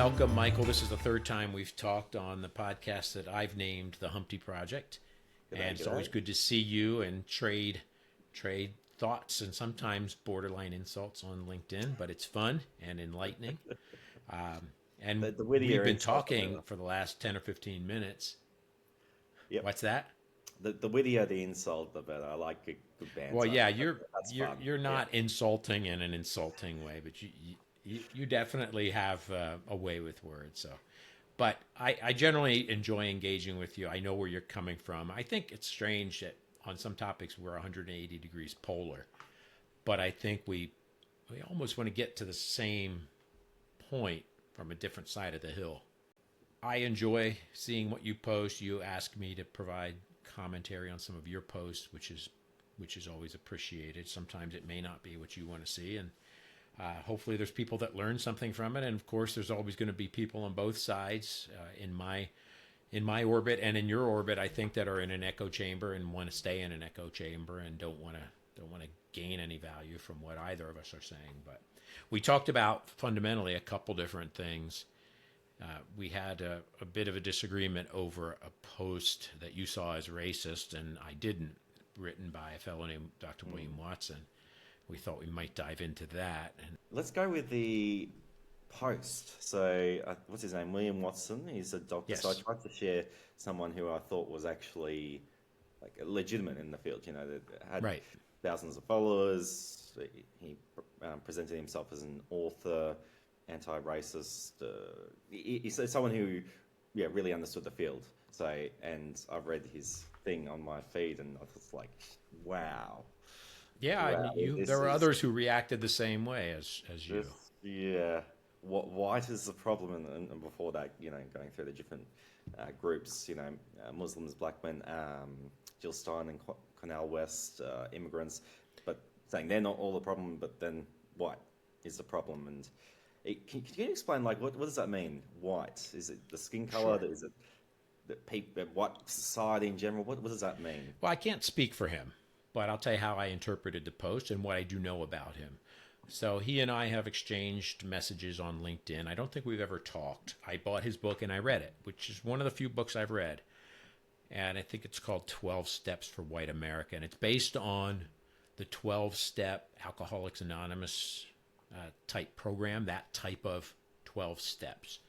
welcome, Michael. This is the third time we've talked on the podcast that I've named the Humpty Project. And it's always good to see you and trade thoughts and sometimes borderline insults on LinkedIn, but it's fun and enlightening. And we've been talking for the last 10 or 15 minutes. Yep. What's that? The wittier the insult, the better. I like good banter. Well, yeah, you're not insulting in an insulting way, but you definitely have a way with words. So, but I generally enjoy engaging with you. I know where you're coming from. I think it's strange that on some topics we're 180 degrees polar, but I think we almost want to get to the same point from a different side of the hill. I enjoy seeing what you post. You ask me to provide commentary on some of your posts, which is always appreciated. Sometimes it may not be what you want to see, and hopefully there's people that learn something from it. And of course, there's always going to be people on both sides in my orbit and in your orbit, I think, that are in an echo chamber and want to stay in an echo chamber and don't want to gain any value from what either of us are saying. But we talked about fundamentally a couple different things. We had a bit of a disagreement over a post that you saw as racist and I didn't, written by a fellow named Dr. William Watson. We thought we might dive into that. And let's go with the post. So what's his name? William Watson. He's a doctor. Yes. So I tried to share someone who I thought was actually like legitimate in the field, that had thousands of followers. He presented himself as an author, anti-racist. He's someone who, really understood the field. So, and I've read his thing on my feed, and I was like, wow. Yeah, wow, there were others who reacted the same way as you. Yeah. White is the problem, and before that, going through the different groups, Muslims, black men, Jill Stein and Cornell West, immigrants, but saying they're not all the problem, but then white is the problem. And can you explain, like, what does that mean? White? Is it the skin color? Sure. Is it the white society in general? What does that mean? Well, I can't speak for him, but I'll tell you how I interpreted the post and what I do know about him. So he and I have exchanged messages on LinkedIn. I don't think we've ever talked. I bought his book and I read it, which is one of the few books I've read. And I think it's called 12 Steps for White America. And it's based on the 12-step Alcoholics Anonymous type program, that type of 12 steps.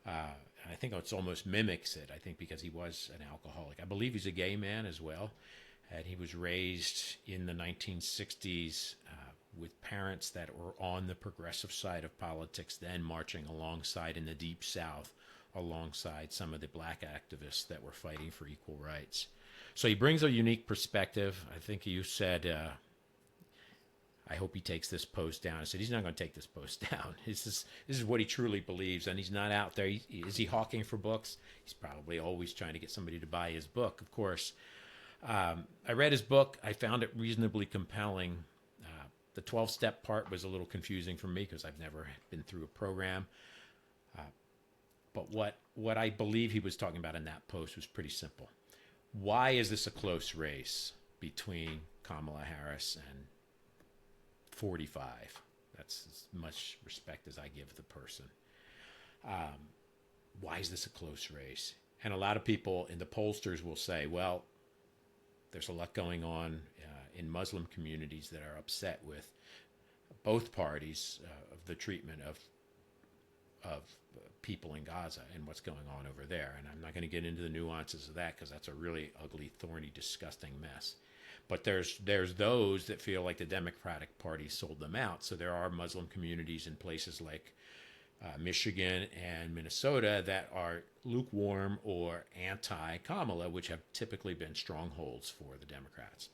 I think it almost mimics it, I think, because he was an alcoholic. I believe he's a gay man as well. And he was raised in the 1960s with parents that were on the progressive side of politics, then marching alongside in the Deep South, alongside some of the black activists that were fighting for equal rights. So he brings a unique perspective. I think you said, I hope he takes this post down. I said, he's not going to take this post down. This is what he truly believes, and he's not out there. Is he hawking for books? He's probably always trying to get somebody to buy his book, of course. I read his book. I found it reasonably compelling. The 12-step part was a little confusing for me because I've never been through a program. But what I believe he was talking about in that post was pretty simple. Why is this a close race between Kamala Harris and 45? That's as much respect as I give the person. Why is this a close race? And a lot of people in the pollsters will say, well, there's a lot going on in Muslim communities that are upset with both parties of the treatment of people in Gaza and what's going on over there. And I'm not going to get into the nuances of that because that's a really ugly, thorny, disgusting mess. But there's those that feel like the Democratic Party sold them out. So there are Muslim communities in places like Michigan and Minnesota that are lukewarm or anti-Kamala, which have typically been strongholds for the Democrats.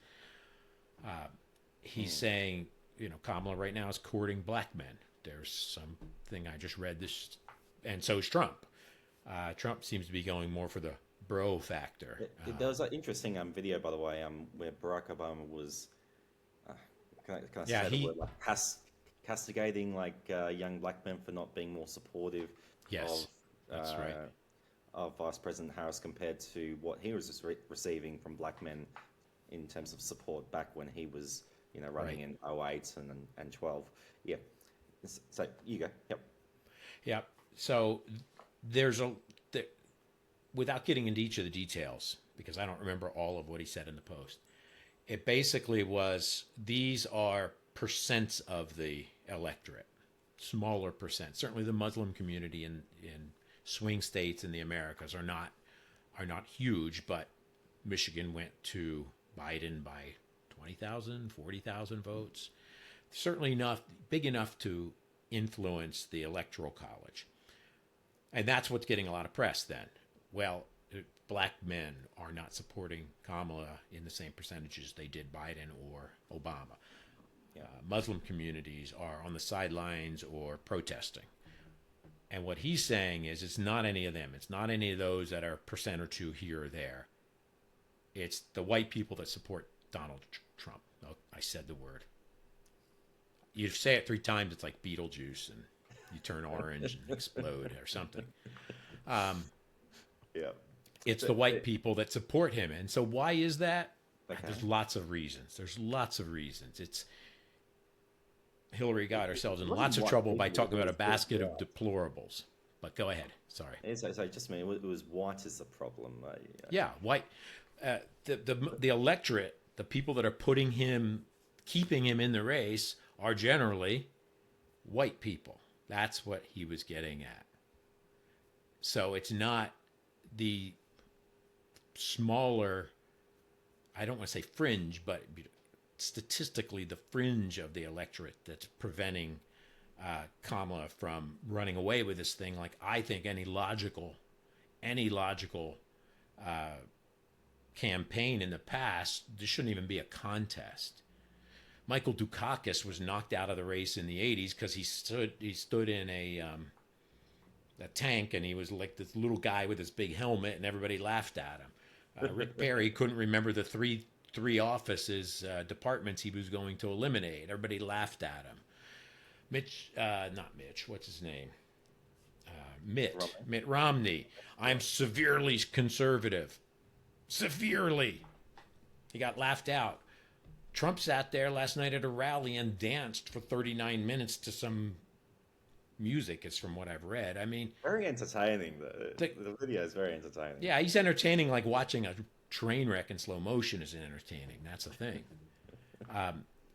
He's saying, Kamala right now is courting black men. There's something I just read this, and so is Trump. Trump seems to be going more for the bro factor. There was an interesting video, by the way, where Barack Obama was, can I say the word, like, castigating young black men for not being more supportive of Vice President Harris compared to what he was receiving from black men in terms of support back when he was running in 2008 and 12. Yeah. So you go. Yep. Yeah. So there's without getting into each of the details, because I don't remember all of what he said in the post, it basically was, these are percents of the electorate, smaller percent. Certainly the Muslim community in swing states in the Americas are not huge, but Michigan went to Biden by 20,000, 40,000 votes. Certainly big enough to influence the Electoral College. And that's what's getting a lot of press then. Well, black men are not supporting Kamala in the same percentages they did Biden or Obama. Muslim communities are on the sidelines or protesting. And what he's saying is, it's not any of them. It's not any of those that are a percent or two here or there. It's the white people that support Donald Trump. Oh, I said the word. You say it 3 times, it's like Beetlejuice, and you turn orange and explode or something. It's the white people that support him. And so why is that? Okay. There's lots of reasons. It's Hillary got herself in lots of trouble by talking about a basket of deplorables. But go ahead. Sorry. So just mean it was white is the problem. Yeah, white. The electorate, the people that are keeping him in the race, are generally white people. That's what he was getting at. So it's not the smaller, I don't want to say fringe, but statistically the fringe of the electorate that's preventing Kamala from running away with this thing. Like, I think any logical campaign in the past, there shouldn't even be a contest. Michael Dukakis was knocked out of the race in the 80s because he stood in a tank, and he was like this little guy with this big helmet, and everybody laughed at him. Rick Perry couldn't remember the three departments he was going to eliminate. Everybody laughed at him. What's his name? Mitt Romney. I'm severely conservative. Severely. He got laughed out. Trump sat there last night at a rally and danced for 39 minutes to some music, is from what I've read. I mean, very entertaining. The video is very entertaining. Yeah, he's entertaining. Like watching a train wreck in slow motion is entertaining. That's the thing.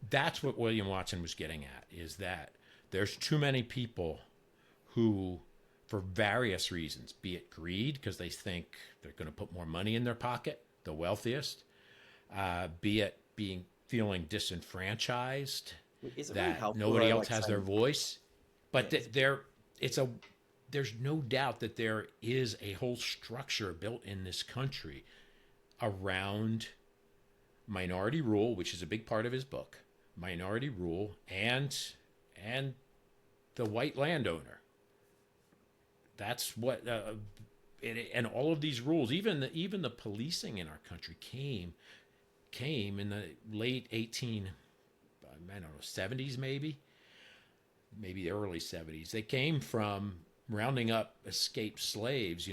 That's what William Watson was getting at, is that there's too many people who, for various reasons, be it greed, because they think they're going to put more money in their pocket, the wealthiest, be it feeling disenfranchised, that nobody else has their voice. But there's no doubt that there is a whole structure built in this country around minority rule, which is a big part of his book, minority rule, and the white landowner. That's what, and all of these rules, even the policing in our country came in the late 70s, maybe the early 70s. They came from rounding up escaped slaves,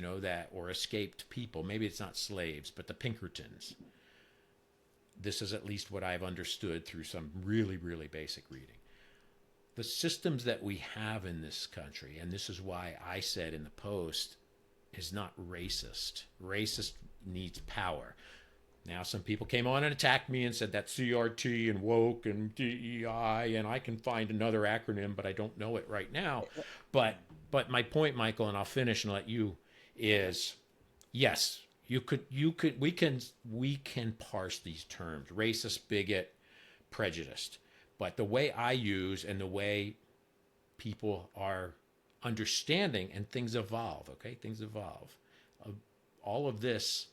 or escaped people. Maybe it's not slaves, but the Pinkertons. This is at least what I've understood through some really, really basic reading. The systems that we have in this country, and this is why I said in the post, is not racist. Racist needs power. Now, some people came on and attacked me and said that's CRT and woke and DEI, and I can find another acronym, but I don't know it right now. But my point, Michael, and I'll finish and let you, is yes, we can parse these terms: racist, bigot, prejudiced. But the way I use and the way people are understanding, and things evolve, okay? Things evolve. All of this,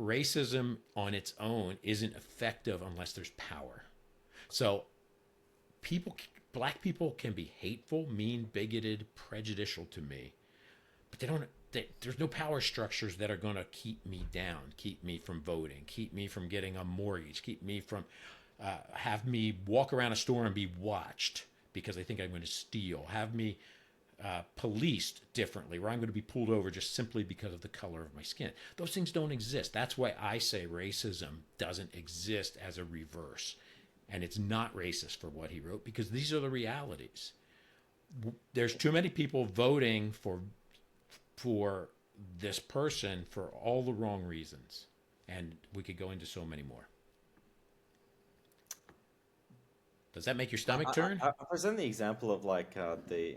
racism on its own isn't effective unless there's power. So black people can be hateful, mean, bigoted, prejudicial to me, but there's no power structures that are going to keep me down, keep me from voting, keep me from getting a mortgage, keep me from have me walk around a store and be watched because they think I'm going to steal, have me policed differently, where I'm going to be pulled over just simply because of the color of my skin. Those things don't exist. That's why I say racism doesn't exist as a reverse. And it's not racist for what he wrote, because these are the realities. there's too many people voting for this person for all the wrong reasons, and we could go into so many more. Does that make your stomach turn? I present the example of like the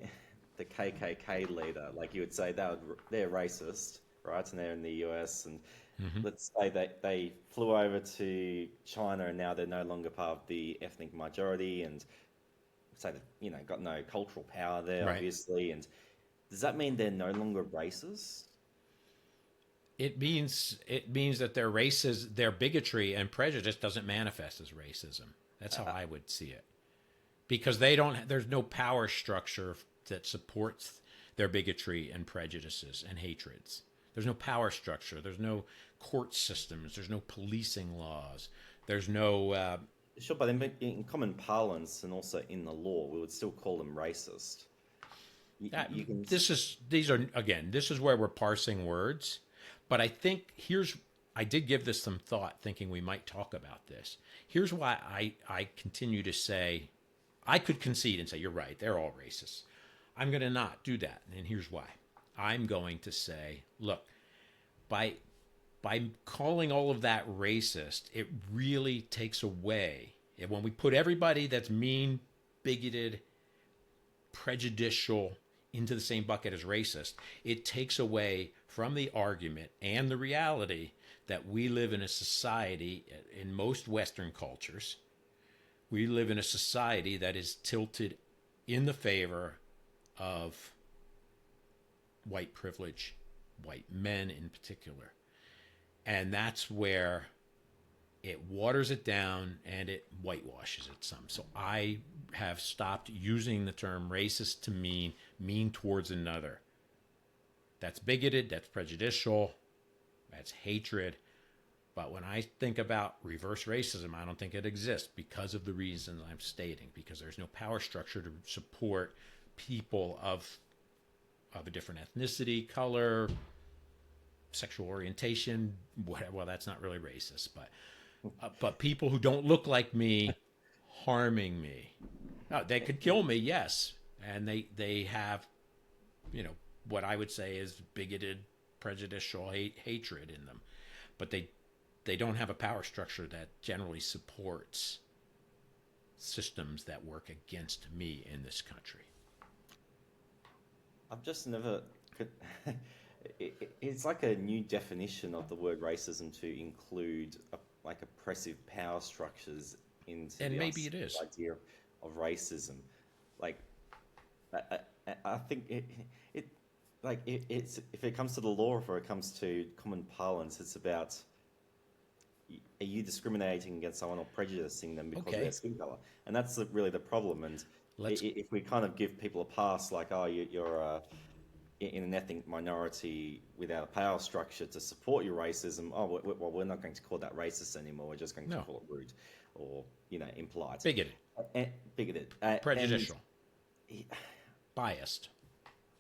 KKK leader. Like you would say they're racist, right? And they're in the US, and let's say they flew over to China, and now they're no longer part of the ethnic majority, and say that, you know, got no cultural power there, Right. obviously. And does that mean they're no longer racist? It means that their bigotry and prejudice doesn't manifest as racism. That's how I would see it, because there's no power structure that supports their bigotry and prejudices and hatreds. There's no power structure. There's no court systems. There's no policing laws. There's no. Sure, but in common parlance and also in the law, we would still call them racist. You can... This is where we're parsing words, but I think I did give this some thought, thinking we might talk about this. Here's why I continue to say, I could concede and say, you're right, they're all racist. I'm going to not do that, and here's why. I'm going to say, look, by calling all of that racist, it really takes away, when we put everybody that's mean, bigoted, prejudicial into the same bucket as racist, it takes away from the argument and the reality that we live in a society, in most Western cultures, we live in a society that is tilted in the favor of white privilege, white men in particular. And that's where it waters it down and it whitewashes it some. So I have stopped using the term racist to mean towards another. That's bigoted, that's prejudicial, that's hatred. But when I think about reverse racism, I don't think it exists because of the reasons I'm stating, because there's no power structure to support people of a different ethnicity, color, sexual orientation, whatever. Well, that's not really racist, but people who don't look like me harming me. Now, they could kill me, yes, and they have, what I would say is bigoted, prejudicial hatred in them, but they don't have a power structure that generally supports systems that work against me in this country. I've just never... It's like a new definition of the word racism to include like oppressive power structures into and the maybe it is idea of racism. Like, I think it's if it comes to the law, or if it comes to common parlance, it's about, are you discriminating against someone or prejudicing them because of their skin color? And that's really the problem. And if we kind of give people a pass, like, oh, you're in an ethnic minority without a power structure to support your racism, oh, well, we're not going to call that racist anymore. We're just going to call it rude, or impolite, bigoted, prejudicial, biased.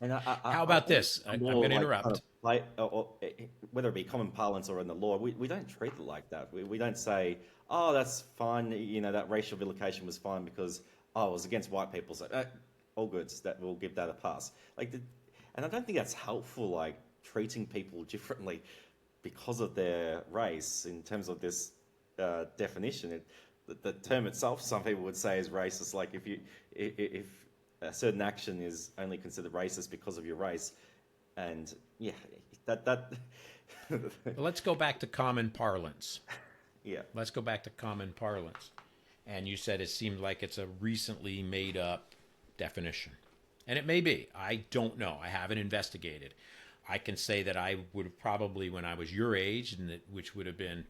And how about this? I'm going to interrupt. Whether it be common parlance or in the law, we don't treat it like that. We don't say, oh, that's fine. That racial vilification was fine because, it was against white people. So all good. That we'll give that a pass. And I don't think that's helpful, like treating people differently because of their race in terms of this definition. The term itself, some people would say, is racist. Like if a certain action is only considered racist because of your race, and that. Let's go back to common parlance. Yeah. Let's go back to common parlance. And you said it seemed like it's a recently made up definition. And it may be. I don't know. I haven't investigated. I can say that I would have probably, when I was your age, which would have been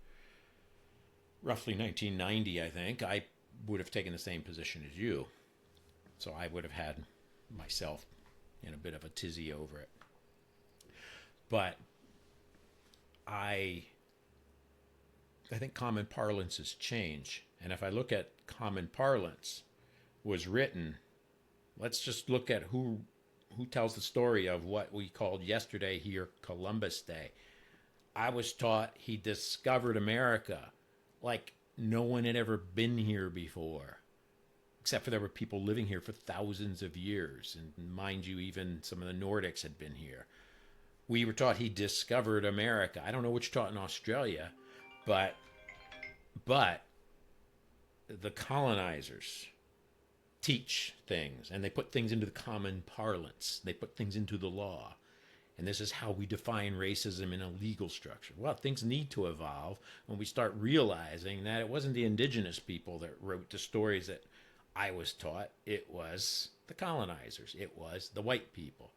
roughly 1990, I think, I would have taken the same position as you. So I would have had myself in a bit of a tizzy over it. But I think common parlance has changed. And if I look at common parlance was written, let's just look at who tells the story of what we called yesterday here Columbus Day. I was taught he discovered America like no one had ever been here before. except for there were people living here for thousands of years. And mind you, even some of the Nordics had been here. We were taught he discovered America. I don't know what you're taught in Australia, but the colonizers teach things, and they put things into the common parlance. They put things into the law. And this is how we define racism in a legal structure. Well, things need to evolve when we start realizing that it wasn't the indigenous people that wrote the stories that I was taught. It was the colonizers. It was the white people.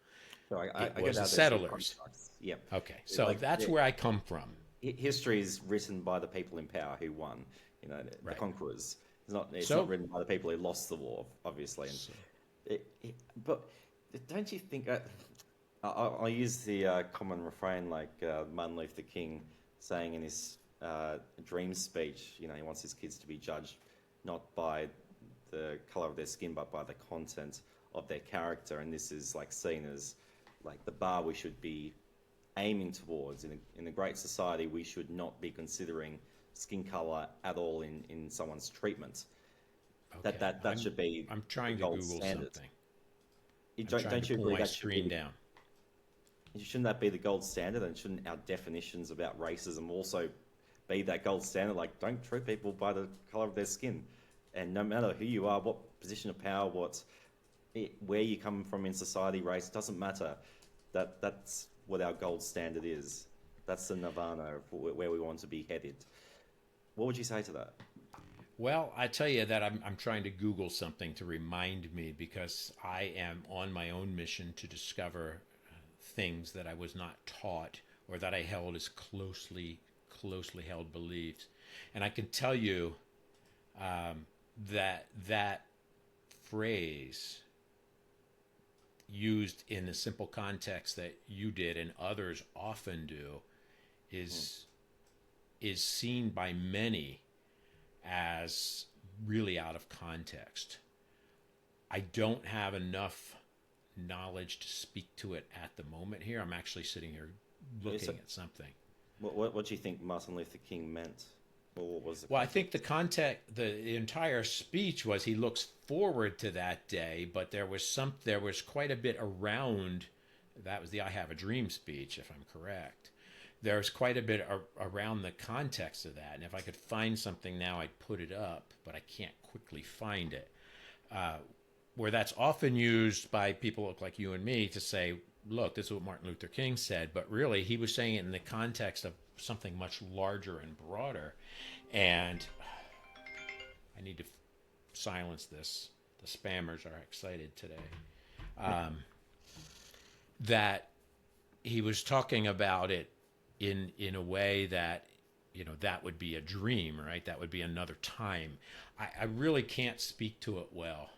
So it was the settlers. Yeah. Okay, so that's where I come from. History is written by the people in power who won, the conquerors. It's not written by the people who lost the war, obviously. But don't you think... I'll use the common refrain like Martin Luther King saying in his dream speech, he wants his kids to be judged not by the color of their skin, but by the content of their character. And this is like seen as like the bar we should be aiming towards. In a great society, we should not be considering skin color at all in someone's treatment. Okay. That should be I'm trying to Google standard. Something. Don't you agree that should screen be down? Shouldn't that be the gold standard? And shouldn't our definitions about racism also be that gold standard? Like, don't treat people by the color of their skin. And no matter who you are, what position of power, where you come from in society, race, doesn't matter. That's what our gold standard is. That's the nirvana of where we want to be headed. What would you say to that? Well, I tell you that I'm trying to Google something to remind me, because I am on my own mission to discover things that I was not taught or that I held as closely held beliefs. And I can tell you that phrase used in the simple context that you did and others often do is seen by many as really out of context. I don't have enough knowledge to speak to it at the moment here. I'm actually sitting here looking at something. What do you think Martin Luther King meant? What was I think the entire speech was he looks forward to that day, but there was quite a bit around. That was the "I Have a Dream" speech, if I'm correct. There's quite a bit around the context of that, and if I could find something now, I'd put it up, but I can't quickly find it. Where that's often used by people like you and me to say, look, this is what Martin Luther King said, but really he was saying it in the context of something much larger and broader. And I need to silence this. The spammers are excited today. That he was talking about it in a way that, that would be a dream, right? That would be another time. I really can't speak to it well.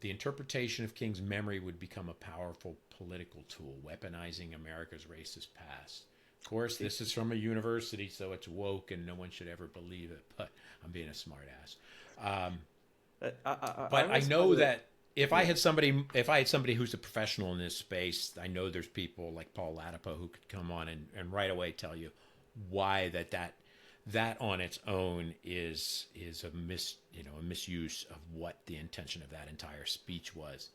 The interpretation of King's memory would become a powerful political tool, weaponizing America's racist past. Of course, this is from a university, so it's woke and no one should ever believe it, but I'm being a smart ass. But I know that if I had somebody who's a professional in this space, I know there's people like Paul Latipo who could come on and right away tell you why that on its own is a misuse of what the intention of that entire speech was.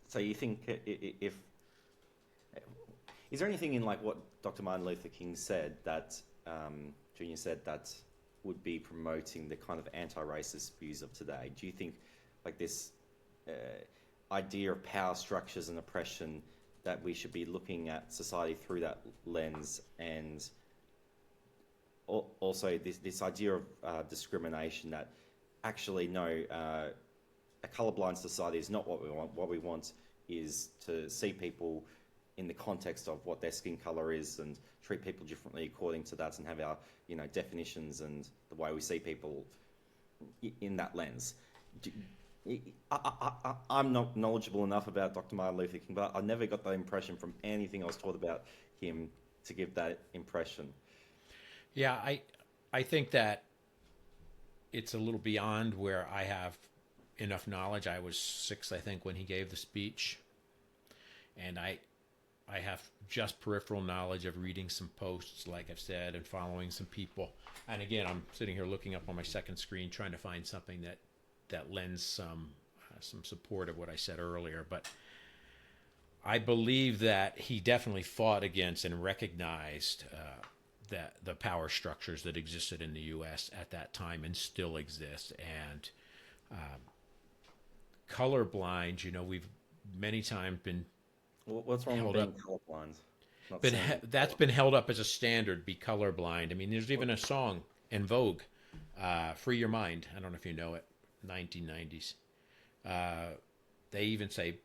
So you think is there anything in like what Dr. Martin Luther King said that Junior said that would be promoting the kind of anti-racist views of today? Do you think like this idea of power structures and oppression, that we should be looking at society through that lens, and also this idea of discrimination, that actually no, a colorblind society is not what we want. What we want is to see people in the context of what their skin color is and treat people differently according to that, and have our definitions and the way we see people in that lens. I'm not knowledgeable enough about Dr. Martin Luther King, but I never got that impression from anything I was taught about him to give that impression. Yeah, I think that it's a little beyond where I have enough knowledge. I was 6, I think, when he gave the speech, and I have just peripheral knowledge of reading some posts, like I've said, and following some people. And again, I'm sitting here looking up on my second screen, trying to find something that lends some support of what I said earlier. But I believe that he definitely fought against and recognized that the power structures that existed in the U.S. at that time and still exist. And colorblind, we've many times been what's wrong with being colorblind? That's been held up as a standard. Be colorblind. I mean, there's even a song in Vogue, "Free Your Mind." I don't know if you know it. 1990s. They even say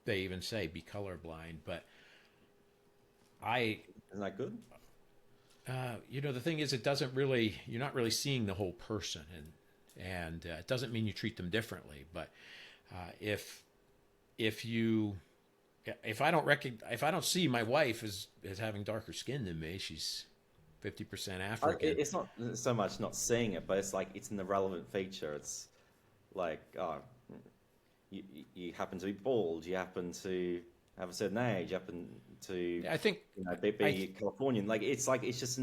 be colorblind. But isn't that good? The thing is, it doesn't really. You're not really seeing the whole person, and it doesn't mean you treat them differently. But if I don't see my wife as having darker skin than me, she's 50% African. It's not so much not seeing it, but it's like it's an irrelevant feature. It's like you happen to be bald, you happen to have a certain age, you happen to be Californian. It's just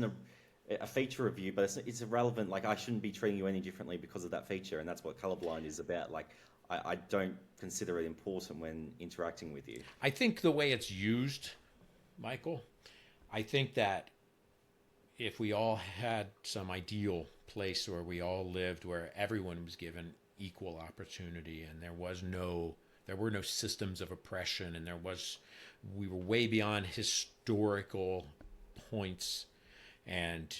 a feature of you, but it's irrelevant. Like I shouldn't be treating you any differently because of that feature, and that's what colorblind is about. Like I don't consider it important when interacting with you. I think the way it's used, Michael, I think that if we all had some ideal place where we all lived, where everyone was given equal opportunity, and there were no systems of oppression, and we were way beyond historical points, and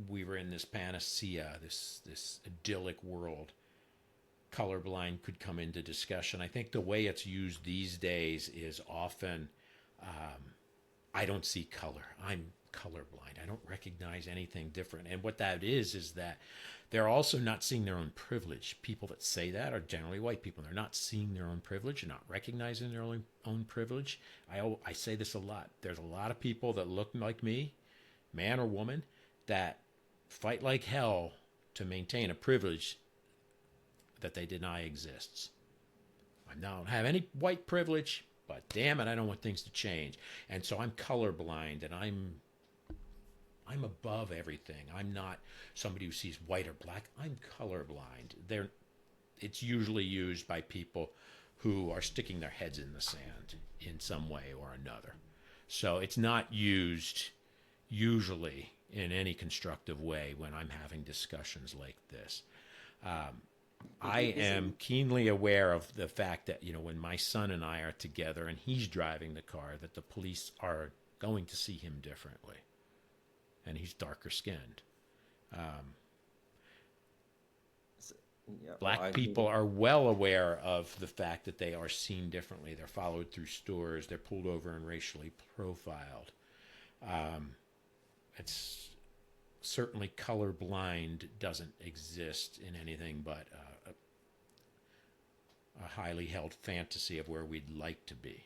we were in this panacea, this idyllic world, colorblind could come into discussion. I think the way it's used these days is often, I don't see color. I'm colorblind. I don't recognize anything different. And what that is that they're also not seeing their own privilege. People that say that are generally white people. They're not seeing their own privilege. They're not recognizing their own privilege. I say this a lot. There's a lot of people that look like me, man or woman, that fight like hell to maintain a privilege that they deny exists. I don't have any white privilege, but damn it, I don't want things to change. And so I'm colorblind, and I'm above everything. I'm not somebody who sees white or black. I'm colorblind. It's usually used by people who are sticking their heads in the sand in some way or another. So it's not used usually in any constructive way when I'm having discussions like this. I am keenly aware of the fact that, when my son and I are together and he's driving the car, that the police are going to see him differently. And he's darker skinned. Black people are well aware of the fact that they are seen differently. They're followed through stores. They're pulled over and racially profiled. It's certainly colorblind doesn't exist in anything but a highly held fantasy of where we'd like to be.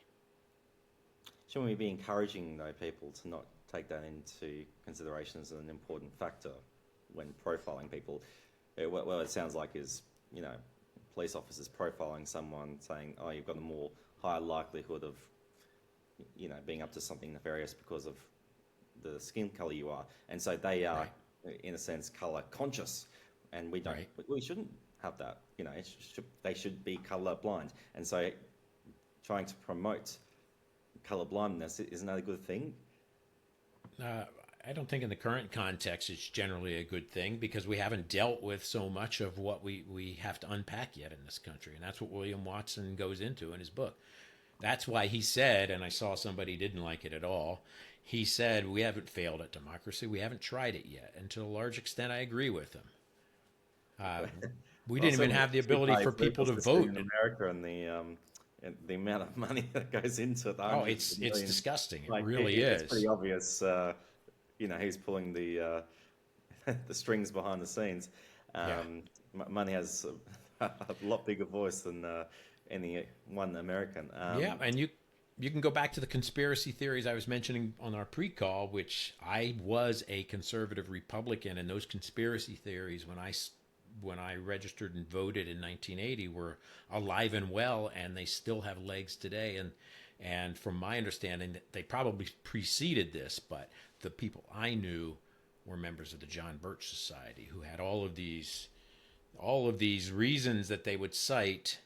Shouldn't we be encouraging, though, people to not take that into consideration as an important factor when profiling people? Well, it sounds like is, police officers profiling someone, saying, oh, you've got a higher likelihood of, being up to something nefarious because of the skin color you are. And so they are, in a sense, color conscious. And we shouldn't have that. They should be color blind. And so trying to promote color blindness, isn't that a good thing? I don't think in the current context it's generally a good thing, because we haven't dealt with so much of what we have to unpack yet in this country. And that's what William Watson goes into in his book. That's why he said, and I saw somebody didn't like it at all, he said, we haven't failed at democracy. We haven't tried it yet. And to a large extent, I agree with him. We didn't even have the ability for people to vote in America, and the amount of money that goes into it. Oh, it's disgusting. It really is. It's pretty obvious. He's pulling the the strings behind the scenes. Money has a lot bigger voice than any one American. And you can go back to the conspiracy theories I was mentioning on our pre-call, which I was a conservative Republican, and those conspiracy theories, when I registered and voted in 1980, were alive and well, and they still have legs today. And from my understanding, they probably preceded this, but the people I knew were members of the John Birch Society who had all of these reasons that they would cite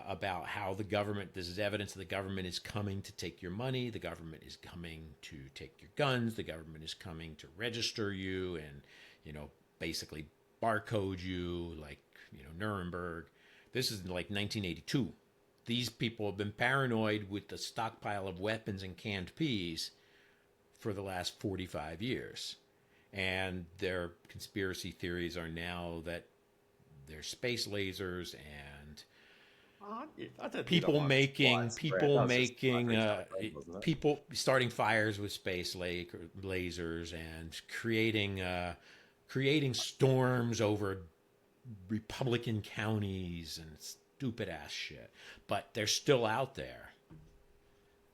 about how the government, this is evidence that the government is coming to take your money, the government is coming to take your guns, the government is coming to register you and, basically barcode you like, Nuremberg. This is like 1982. These people have been paranoid with the stockpile of weapons and canned peas for the last 45 years. And their conspiracy theories are now that there's space lasers and people starting fires with space lasers and creating storms over Republican counties and stupid ass shit. But they're still out there.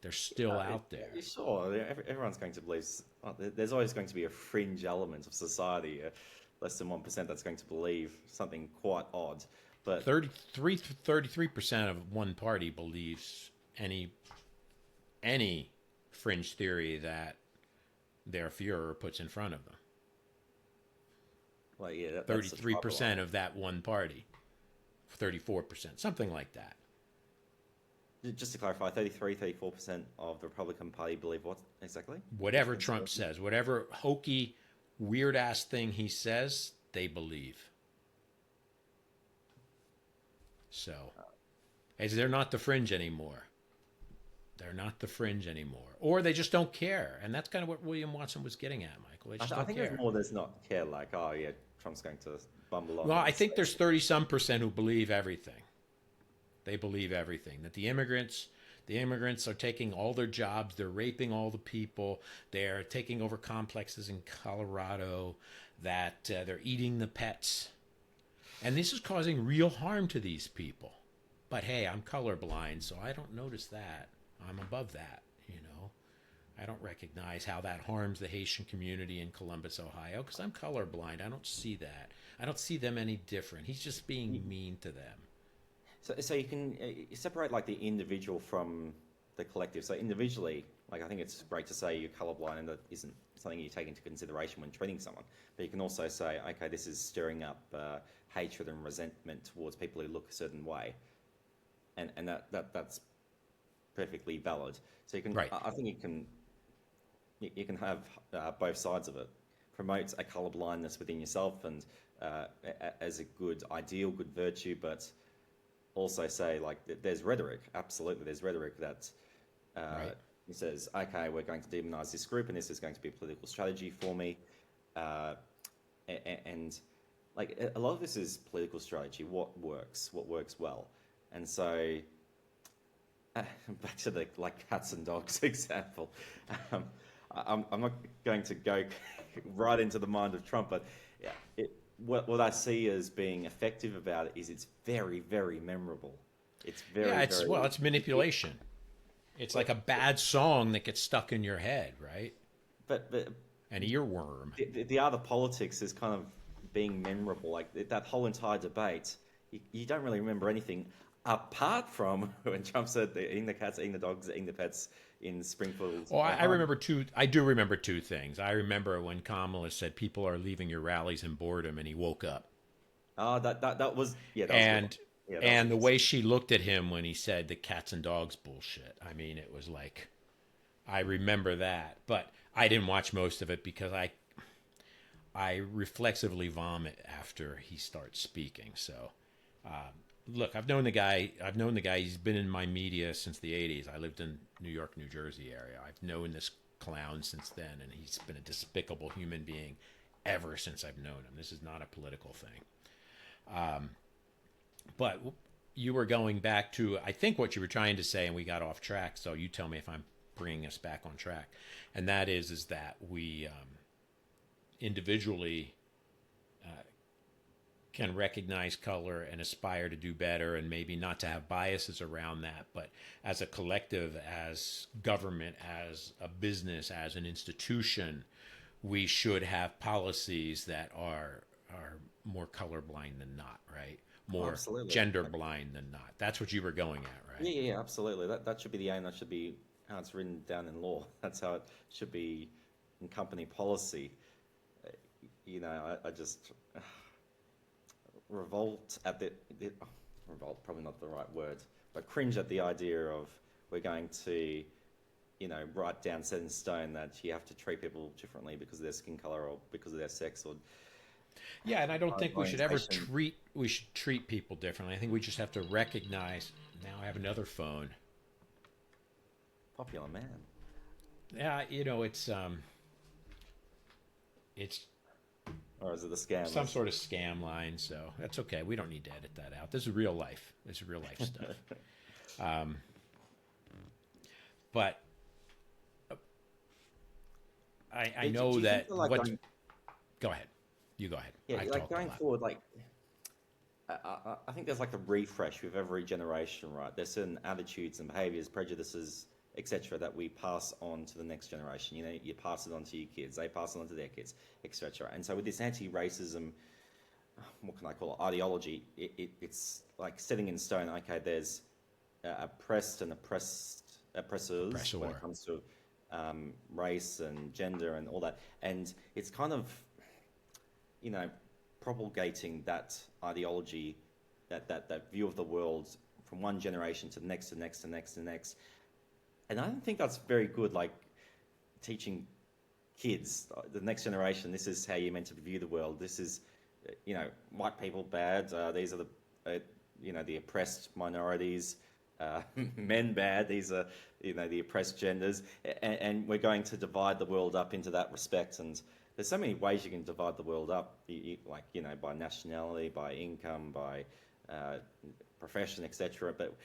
They're still out there. Sure, everyone's going to believe. There's always going to be a fringe element of society, less than 1% that's going to believe something quite odd. But 33% of one party believes any fringe theory that their Führer puts in front of them. Well, yeah, 33% of that one party, 34%, something like that. Just to clarify, 34% of the Republican Party believe what exactly? Whatever Trump says, whatever hokey, weird-ass thing he says, they believe. So, as they're not the fringe anymore. They're not the fringe anymore. Or they just don't care. And that's kind of what William Watson was getting at, Michael. They just don't care. There's more there's not care, like, oh, yeah, Trump's going to bumble on. Well, I think there's 30-some% who believe everything. They believe everything. That the immigrants are taking all their jobs. They're raping all the people. They're taking over complexes in Colorado. That they're eating the pets. And this is causing real harm to these people. But hey, I'm colorblind, so I don't notice that. I'm above that, I don't recognize how that harms the Haitian community in Columbus, Ohio, because I'm colorblind. I don't see that. I don't see them any different. He's just being mean to them. So you can separate like the individual from the collective. So individually, like I think it's great to say you're colorblind and that isn't something you take into consideration when treating someone. But you can also say, okay, this is stirring up hatred and resentment towards people who look a certain way, and that's perfectly valid. So you can, right. I think you can have both sides of it. Promotes a colorblindness within yourself and as a good ideal, good virtue, but also say like there's rhetoric. Absolutely, there's rhetoric that right. He says, okay, we're going to demonize this group, and this is going to be a political strategy for me, and like a lot of this is political strategy. What works well, and so. Back to the cats and dogs example. I'm not going to go right into the mind of Trump, but what I see as being effective about it is it's very, very memorable. It's it's manipulation. It's like a bad song that gets stuck in your head, right? But an earworm. The other politics is kind of being memorable. Like that whole entire debate, you don't really remember anything. Apart from when Trump said eating the cats, eating the dogs, eating the pets in Springfield. Oh, I remember two. I do remember two things. I remember when Kamala said people are leaving your rallies in boredom, and he woke up. Oh, that was and the way she looked at him when he said the cats and dogs bullshit. I mean, it was like, I remember that, but I didn't watch most of it because I reflexively vomit after he starts speaking. So. Look, I've known the guy. He's been in my media since the 80s. I lived in New York, New Jersey area. I've known this clown since then, and he's been a despicable human being ever since I've known him. This is not a political thing. But you were going back to, I think, what you were trying to say, and we got off track. So you tell me if I'm bringing us back on track. And that is that we individually can recognize color and aspire to do better and maybe not to have biases around that. But as a collective, as government, as a business, as an institution, we should have policies that are more colorblind than not, right? more Absolutely. gender blind than not. That's what you were going at, right? Yeah, absolutely. That should be the aim. That should be how it's written down in law. That's how it should be in company policy. I just revolt at revolt, probably not the right word, but cringe at the idea of we're going to, write down set in stone that you have to treat people differently because of their skin color or because of their sex or Yeah, and I don't think we should ever orientation. treat people differently. I think we just have to recognize. Now I have another phone. Popular man. Yeah, it's Or is it the scam? some sort of scam line, so that's okay. We don't need to edit that out. This is real life. This is real life stuff. But I Do know you that think that, like, what. Go ahead. You go ahead. yeah, I like talked a going lot. forward, like I think there's like a refresh with every generation, right? There's certain attitudes and behaviors, prejudices, etc., that we pass on to the next generation. You pass it on to your kids, they pass it on to their kids, etc. And so with this anti-racism, what can I call it, ideology, it's like setting in stone. Okay, there's oppressed and oppressors when it Oppressor. comes to race and gender and all that, and it's kind of propagating that ideology, that view of the world from one generation to the next, to the next, to the next, to the next. And I don't think that's very good, like teaching kids, the next generation, this is how you're meant to view the world. This is, white people bad. These are the oppressed minorities. Men bad. These are, the oppressed genders. And we're going to divide the world up into that respect. And there's so many ways you can divide the world up, by nationality, by income, by profession, etc. But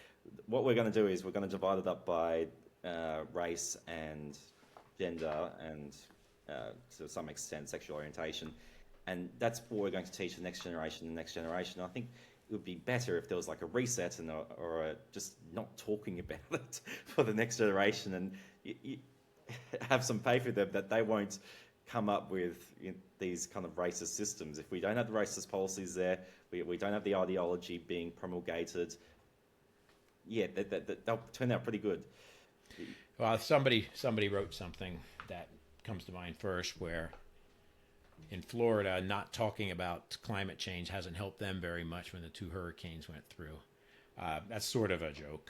what we're going to do is we're going to divide it up by race and gender and to some extent sexual orientation. And that's what we're going to teach the next generation, the next generation. I think it would be better if there was like a reset or just not talking about it for the next generation, and you have some faith with them that they won't come up with these kind of racist systems. If we don't have the racist policies there, we don't have the ideology being promulgated, they'll turn out pretty good. Well, somebody wrote something that comes to mind first, where in Florida, not talking about climate change hasn't helped them very much when the 2 hurricanes went through. That's sort of a joke,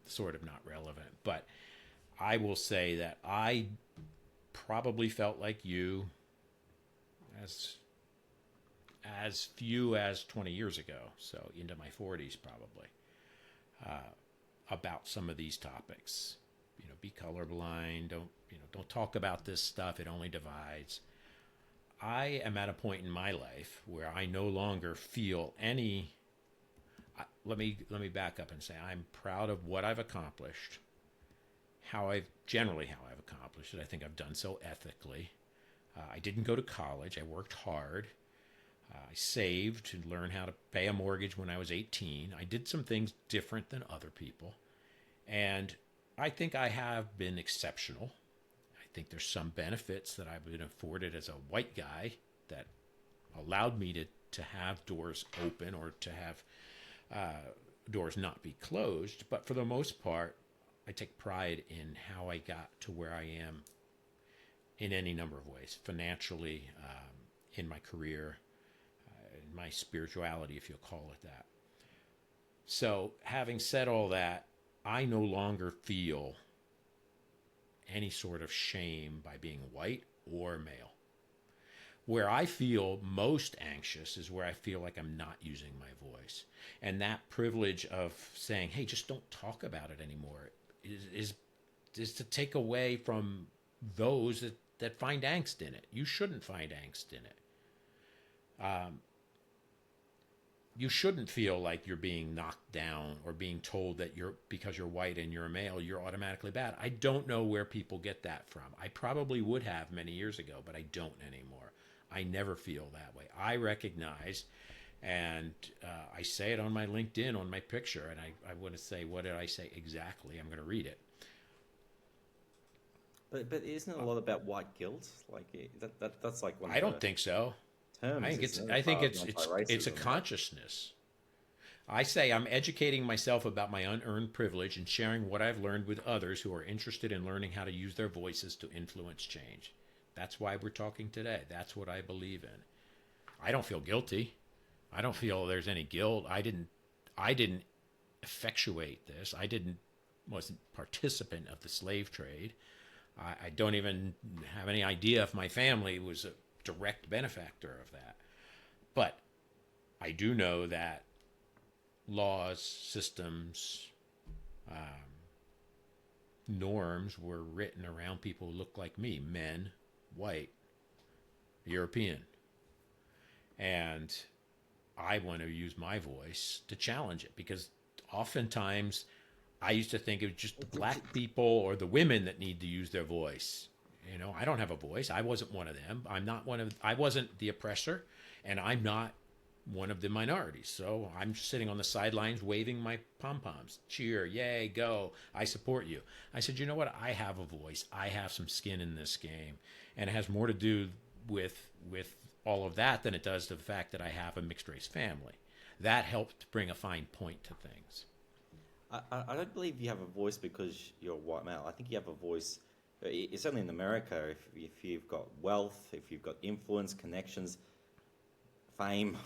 sort of not relevant. But I will say that I probably felt like you as few as 20 years ago, so into my 40s probably, about some of these topics. Be colorblind. Don't talk about this stuff. It only divides. I am at a point in my life where I no longer feel any. Let me back up and say I'm proud of what I've accomplished. How I've accomplished it. I think I've done so ethically. I didn't go to college. I worked hard. I saved to learn how to pay a mortgage when I was 18. I did some things different than other people. And I think I have been exceptional. I think there's some benefits that I've been afforded as a white guy that allowed me to have doors open or to have doors not be closed. But for the most part, I take pride in how I got to where I am in any number of ways, financially, in my career, in my spirituality, if you'll call it that. So having said all that, I no longer feel any sort of shame by being white or male. Where I feel most anxious is where I feel like I'm not using my voice. And that privilege of saying, hey, just don't talk about it anymore is to take away from those that find angst in it. You shouldn't find angst in it. You shouldn't feel like you're being knocked down or being told that because you're white and you're a male, you're automatically bad. I don't know where people get that from. I probably would have many years ago, but I don't anymore. I never feel that way. I recognize, and I say it on my LinkedIn, on my picture, and I want to say, what did I say exactly? I'm going to read it. But isn't it a lot about white guilt? Like that's like one. I don't think so. Terms, I think it's a consciousness. I say I'm educating myself about my unearned privilege and sharing what I've learned with others who are interested in learning how to use their voices to influence change. That's why we're talking today. That's what I believe in. I don't feel guilty. I don't feel there's any guilt. I didn't effectuate this. Wasn't participant of the slave trade. I don't even have any idea if my family was a direct benefactor of that. But I do know that laws, systems, norms were written around people who look like me, men, white, European. And I want to use my voice to challenge it, because oftentimes I used to think it was just the black people or the women that need to use their voice. You know, I don't have a voice. I wasn't one of them. I wasn't the oppressor, and I'm not one of the minorities. So I'm sitting on the sidelines waving my pom-poms. Cheer, yay, go, I support you. I said, you know what? I have a voice. I have some skin in this game. And it has more to do with all of that than it does to the fact that I have a mixed race family. That helped bring a fine point to things. I don't believe you have a voice because you're a white male. I think you have a voice, certainly in America, if you've got wealth, if you've got influence, connections, fame,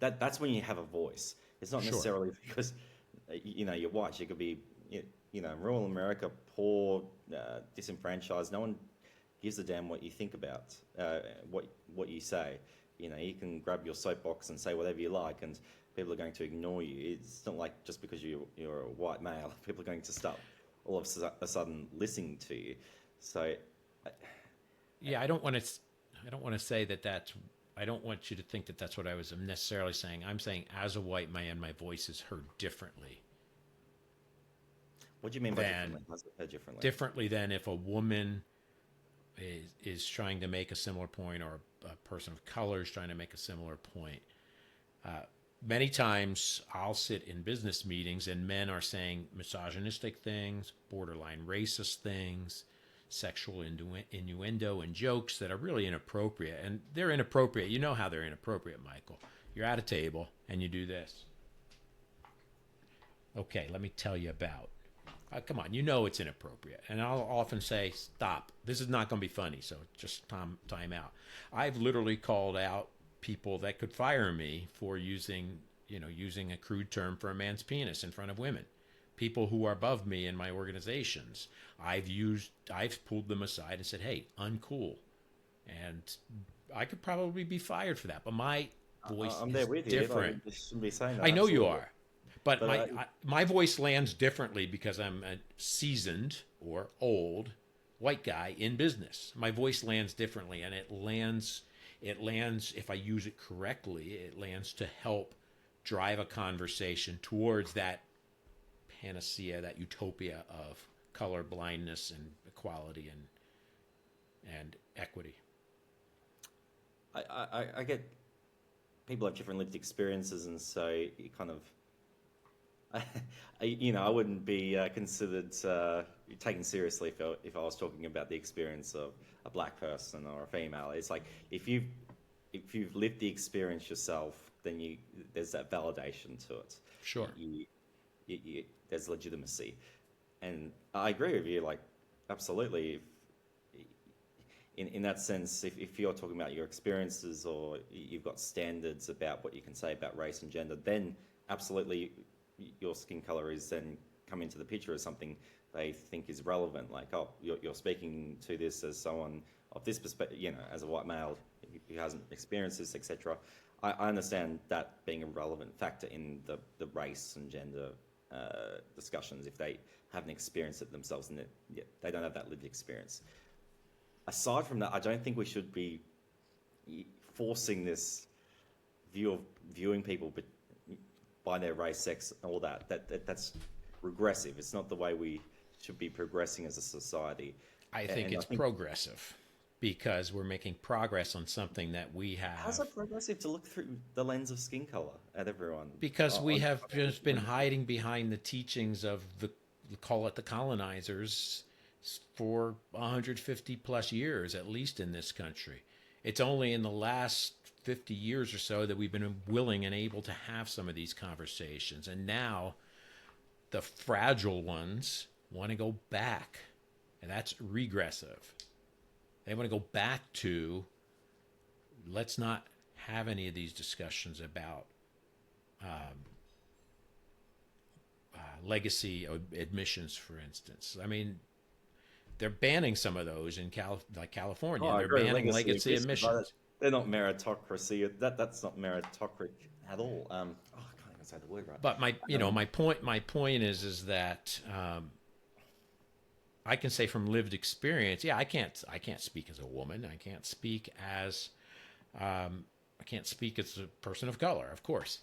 that's when you have a voice. It's not necessarily because, you're white. You could be, in rural America, poor, disenfranchised. No one gives a damn what you think about, what you say. You can grab your soapbox and say whatever you like, and people are going to ignore you. It's not like just because you're a white male, people are going to start all of a sudden listening to you. So, yeah, I don't want to say that I don't want you to think that that's what I was necessarily saying. I'm saying as a white man, my voice is heard differently. What do you mean by differently? How's it heard differently? Differently than if a woman is trying to make a similar point, or a person of color is trying to make a similar point. Many times I'll sit in business meetings and men are saying misogynistic things, borderline racist things, sexual innuendo and jokes that are really inappropriate. And they're inappropriate. You know how they're inappropriate, Michael. You're at a table and you do this. Okay, let me tell you about. Come on, you know it's inappropriate. And I'll often say, stop. This is not going to be funny, so just time out. I've literally called out people that could fire me for using a crude term for a man's penis in front of women. People who are above me in my organizations, I've pulled them aside and said, hey, uncool. And I could probably be fired for that, but my voice I'm is there with different. You shouldn't be saying that. I know absolutely. you are. But my voice lands differently because I'm a seasoned or old white guy in business. My voice lands differently, and it lands, if I use it correctly, it lands to help drive a conversation towards that panacea, that utopia of color blindness and equality and equity. I get people have different lived experiences, and so you kind of, I wouldn't be considered taken seriously if I was talking about the experience of a black person or a female. It's like if you've lived the experience yourself, then there's that validation to it. Sure. There's legitimacy, and I agree with you. Like, absolutely. In that sense, if you're talking about your experiences or you've got standards about what you can say about race and gender, then absolutely your skin color is then come into the picture as something they think is relevant. Like, oh, you're speaking to this as someone of this perspective, as a white male who hasn't experienced this, etc. I understand that being a relevant factor in the race and gender discussions if they haven't experienced it themselves and they don't have that lived experience. Aside from that, I don't think we should be forcing this view of viewing people by their race, sex, and all that. That's regressive. It's not the way we should be progressing as a society. I think it's progressive because we're making progress on something that we have. How's it progressive to look through the lens of skin color at everyone? Because we have just been hiding behind the teachings of the colonizers for 150 plus years, at least in this country. It's only in the last 50 years or so that we've been willing and able to have some of these conversations. And now the fragile ones want to go back, and that's regressive. They want to go back to, let's not have any of these discussions about legacy admissions, for instance. I mean, they're banning some of those in California. Oh, they're banning legacy admissions. They're not meritocracy. That's not meritocratic at all. I can't even say the word right. But my point is that I can say from lived experience, yeah, I can't speak as a woman. I can't speak as a person of color, of course.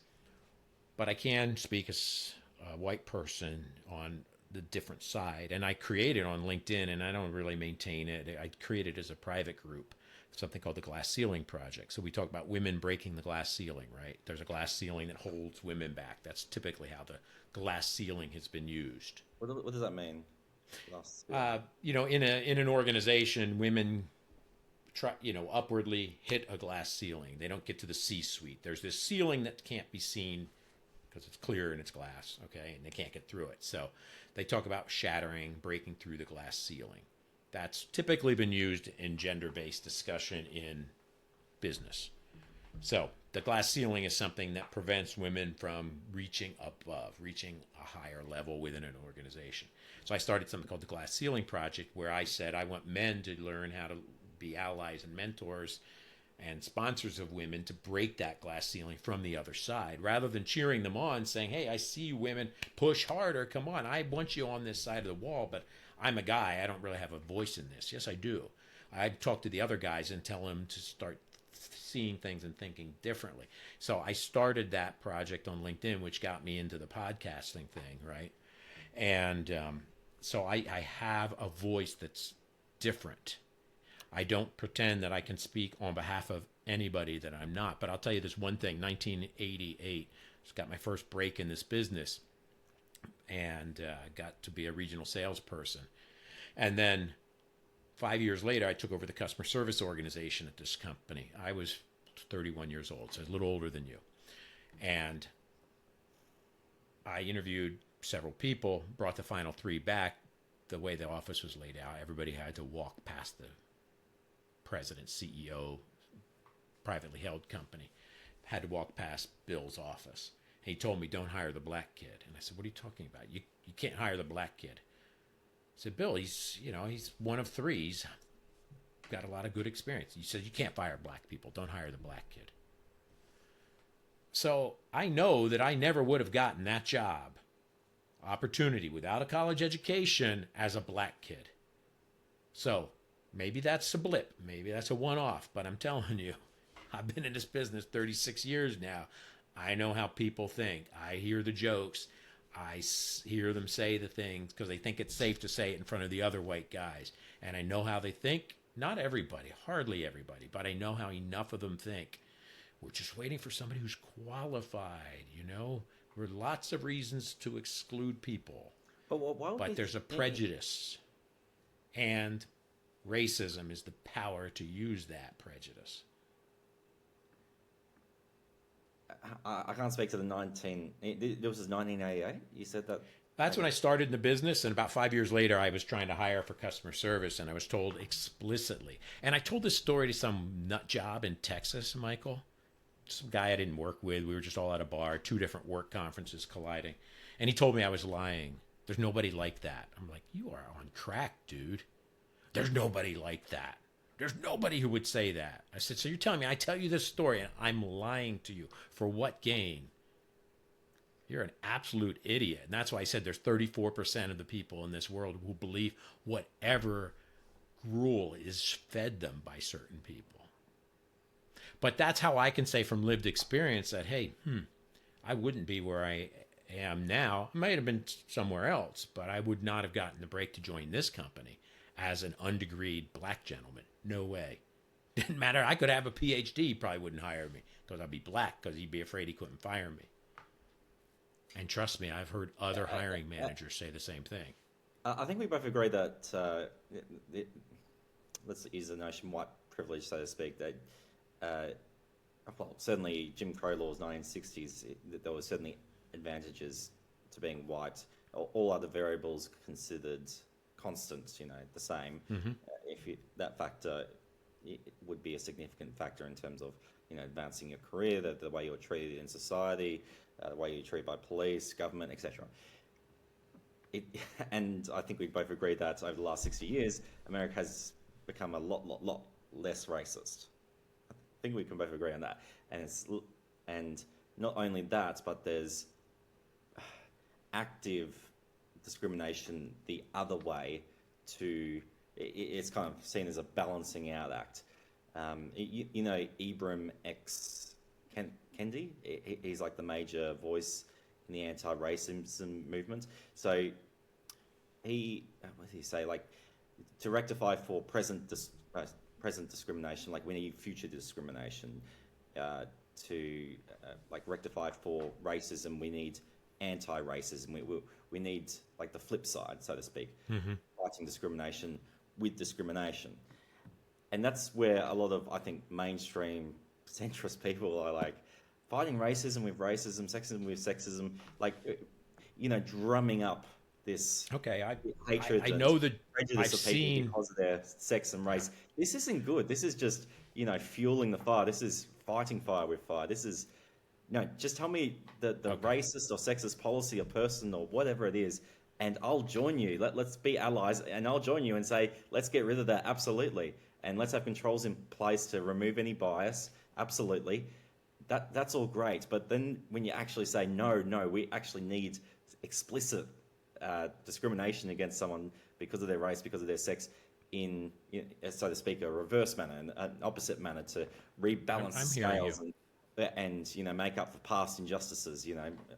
But I can speak as a white person on the different side. And I created on LinkedIn, and I don't really maintain it. I created as a private group, something called the Glass Ceiling Project. So we talk about women breaking the glass ceiling, right? There's a glass ceiling that holds women back. That's typically how the glass ceiling has been used. What does that mean? In an organization, women try, upwardly hit a glass ceiling. They don't get to the C-suite. There's this ceiling that can't be seen because it's clear and it's glass, okay, and they can't get through it. So they talk about shattering, breaking through the glass ceiling. That's typically been used in gender-based discussion in business. So the glass ceiling is something that prevents women from reaching above, reaching a higher level within an organization. So I started something called the Glass Ceiling Project, where I said I want men to learn how to be allies and mentors and sponsors of women to break that glass ceiling from the other side, rather than cheering them on, saying, hey, I see you women, push harder, come on, I want you on this side of the wall, but I'm a guy, I don't really have a voice in this. Yes, I do. I talk to the other guys and tell them to start seeing things and thinking differently. So I started that project on LinkedIn, which got me into the podcasting thing, right? And so I have a voice that's different. I don't pretend that I can speak on behalf of anybody that I'm not. But I'll tell you this one thing. 1988, just got my first break in this business, and got to be a regional salesperson. And then 5 years later, I took over the customer service organization at this company. I was 31 years old, so a little older than you. And I interviewed several people, brought the final three back. The way the office was laid out, everybody had to walk past the president, CEO, privately held company, had to walk past Bill's office. And he told me, don't hire the black kid. And I said, what are you talking about? You can't hire the black kid. I said, Bill, he's one of three. He's got a lot of good experience. He said, you can't fire black people. Don't hire the black kid. So I know that I never would have gotten that job opportunity without a college education as a black kid. So maybe that's a blip. Maybe that's a one-off. But I'm telling you, I've been in this business 36 years now. I know how people think. I hear the jokes. I hear them say the things because they think it's safe to say it in front of the other white guys. And I know how they think. Not everybody, hardly everybody, but I know how enough of them think. We're just waiting for somebody who's qualified, There are lots of reasons to exclude people. But there's a prejudice. And racism is the power to use that prejudice. I can't speak to this was 1988, you said that? That's when I started in the business, and about 5 years later, I was trying to hire for customer service, and I was told explicitly. And I told this story to some nut job in Texas, Michael. Some guy I didn't work with. We were just all at a bar, 2 different work conferences colliding. And he told me I was lying. There's nobody like that. I'm like, you are on crack, dude. There's nobody like that. There's nobody who would say that. I said, so you're telling me I tell you this story and I'm lying to you. For what gain? You're an absolute idiot. And that's why I said there's 34% of the people in this world who believe whatever gruel is fed them by certain people. But that's how I can say from lived experience that, hey, I wouldn't be where I am now. I might have been somewhere else, but I would not have gotten the break to join this company as an undegreed black gentleman. No way. Didn't matter. I could have a PhD. He probably wouldn't hire me because I'd be black, because he'd be afraid he couldn't fire me. And trust me, I've heard other hiring managers say the same thing. I think we both agree that let's use the notion white privilege, so to speak, that well, certainly Jim Crow laws, 1960s, there were certainly advantages to being white. All other variables considered constant, the same. That factor, it would be a significant factor in terms of, advancing your career, the way you're treated in society, the way you're treated by police, government, etc. And I think we both agree that over the last 60 years, America has become a lot less racist. I think we can both agree on that. And not only that, but there's active discrimination the other way to, it's kind of seen as a balancing out act. 𝗵𝗻𝗄𝗃, he's like the major voice in the anti-racism movement. So what did he say? Like, to rectify for present discrimination, like we need future discrimination. To like rectify for racism, we need anti-racism. We need like the flip side, so to speak, fighting discrimination with discrimination. And that's where a lot of, I think, mainstream centrist people are like, fighting racism with racism, sexism with sexism, like, drumming up this hatred. I know that prejudice of people because of their sex and race. This isn't good. This is just, fueling the fire. This is fighting fire with fire. This is, just tell me the racist or sexist policy or person or whatever it is, and I'll join you. Let's be allies, and I'll join you and say, let's get rid of that, absolutely. And let's have controls in place to remove any bias, absolutely. That's all great. But then when you actually say, no, we actually need explicit discrimination against someone because of their race, because of their sex, in so to speak, a reverse manner, an opposite manner, to rebalance scales and make up for past injustices.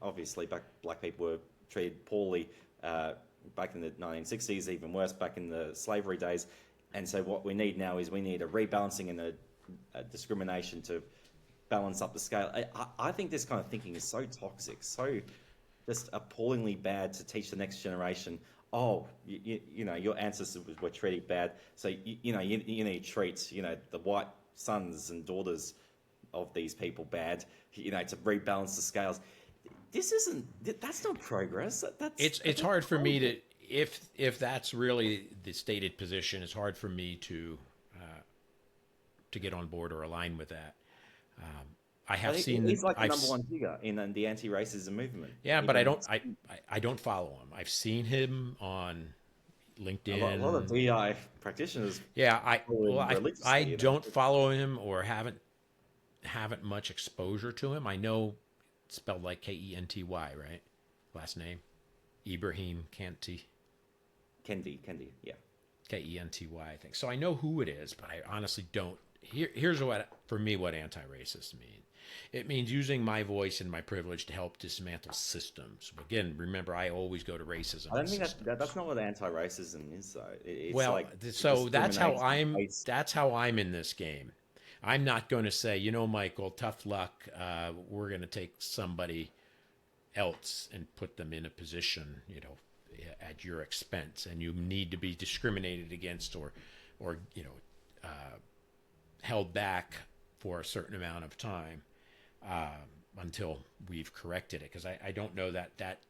Obviously black people were treated poorly back in the 1960s, even worse back in the slavery days. And so what we need now is we need a rebalancing and a discrimination to balance up the scale. I think this kind of thinking is so toxic, so just appallingly bad to teach the next generation. Oh, your ancestors were treated bad, so you need to treat the white sons and daughters of these people bad, to rebalance the scales. That's not progress. It's hard for me to, if that's really the stated position, it's hard for me to get on board or align with that. I have seen. He's like the number one figure in the anti-racism movement. Yeah, but I don't follow him. I've seen him on LinkedIn. A lot of DI practitioners. Yeah, I don't follow him or haven't much exposure to him. I know it's spelled like Kenty, right? Last name, 𝗵𝗻𝗄𝗃. Kendi, yeah. Kenty, I think. So I know who it is, but I honestly don't. Here's for me what anti-racist means. It means using my voice and my privilege to help dismantle systems. Again, remember, I always go to racism. I don't think that's not what anti-racism is, though. It's so that's how I'm in this game. I'm not going to say, Michael, tough luck. We're going to take somebody else and put them in a position, at your expense, and you need to be discriminated against or held back for a certain amount of time until we've corrected it. Because I don't know that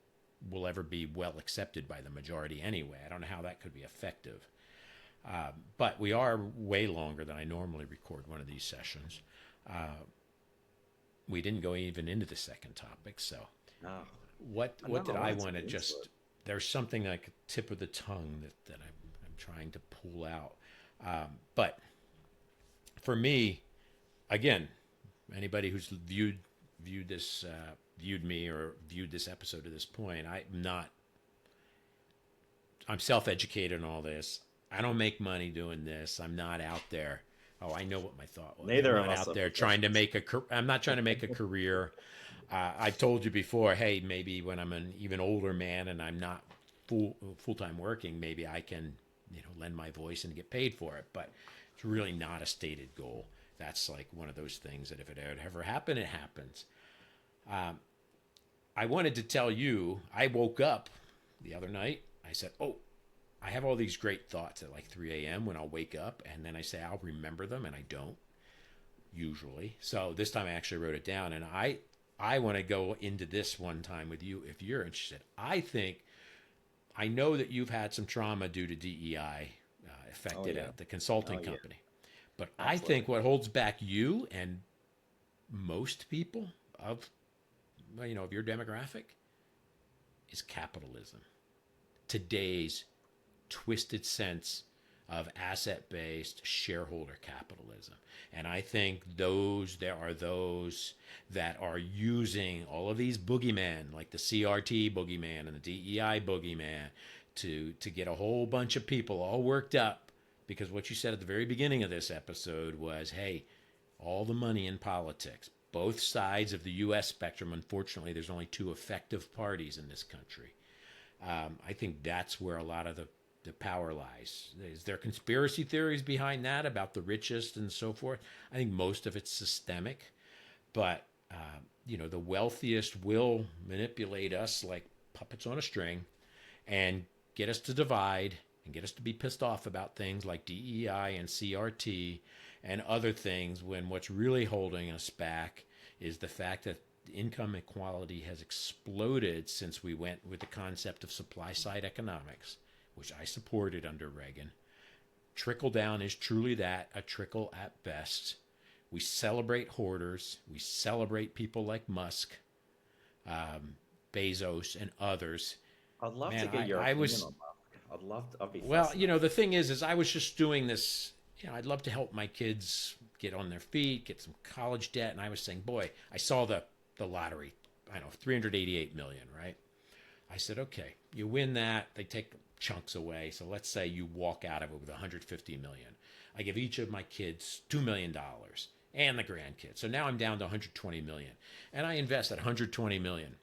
will ever be well accepted by the majority anyway. I don't know how that could be effective. But we are way longer than I normally record one of these sessions. We didn't go even into the second topic. So what did I want to just... There's something like a tip of the tongue that I'm trying to pull out. But for me, again, anybody who's viewed me or viewed this episode to this point, I'm self-educated in all this. I don't make money doing this. I'm not out there. Oh, I know what my thought was. Neither I'm not out there trying to make I'm not trying to make a career. I've told you before, hey, maybe when I'm an even older man and I'm not full-time working, maybe I can, lend my voice and get paid for it. But it's really not a stated goal. That's like one of those things that if it ever happen, it happens. I wanted to tell you, I woke up the other night. I said, oh, I have all these great thoughts at like 3 a.m. when I'll wake up, and then I say I'll remember them, and I don't usually. So this time I actually wrote it down, and I want to go into this one time with you if you're interested. I know that you've had some trauma due to DEI affected at the consulting company. But absolutely. I think what holds back you and most people of your demographic is capitalism. Today's twisted sense of asset-based shareholder capitalism. And I think there are those that are using all of these boogeymen, like the CRT boogeyman and the DEI boogeyman, to get a whole bunch of people all worked up. Because what you said at the very beginning of this episode was, hey, all the money in politics, both sides of the U.S. spectrum, unfortunately, there's only two effective parties in this country. I think that's where a lot of the power lies. Is there conspiracy theories behind that about the richest and so forth? I think most of it's systemic, but the wealthiest will manipulate us like puppets on a string and get us to divide and get us to be pissed off about things like DEI and CRT and other things, when what's really holding us back is the fact that income inequality has exploded since we went with the concept of supply-side economics, which I supported under Reagan. Trickle down is truly that, a trickle at best. We celebrate hoarders. We celebrate people like Musk, Bezos, and others. I'd love to get your opinion on that. I'd be well, the thing is I was just doing this, I'd love to help my kids get on their feet, get some college debt. And I was saying, boy, I saw the lottery, 388 million, right? I said, okay, you win that, they take chunks away. So let's say you walk out of it with 150 million. I give each of my kids $2 million and the grandkids. So now I'm down to 120 million. And I invest that 120 million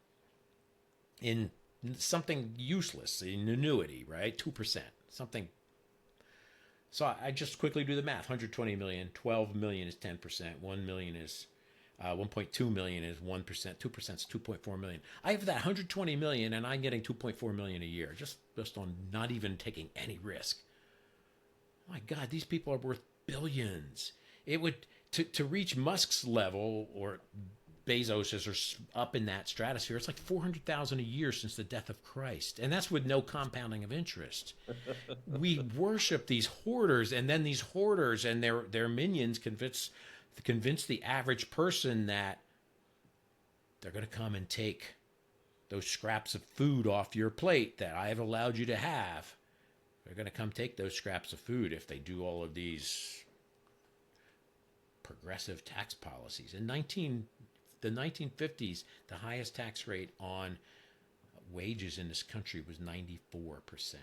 in something useless, an annuity, right? 2%, something. So I just quickly do the math. 120 million, 12 million is 10%, 1 million is 1.2 million is 1%, 2% is 2.4 million. I have that 120 million and I'm getting 2.4 million a year just on not even taking any risk. My God, these people are worth billions. It would to reach Musk's level or Bezos are up in that stratosphere. It's like 400,000 a year since the death of Christ. And that's with no compounding of interest. We worship these hoarders, and then these hoarders and their minions convince the average person that they're going to come and take those scraps of food off your plate that I have allowed you to have. They're going to come take those scraps of food if they do all of these progressive tax policies. In the 1950s, the highest tax rate on wages in this country was 94%.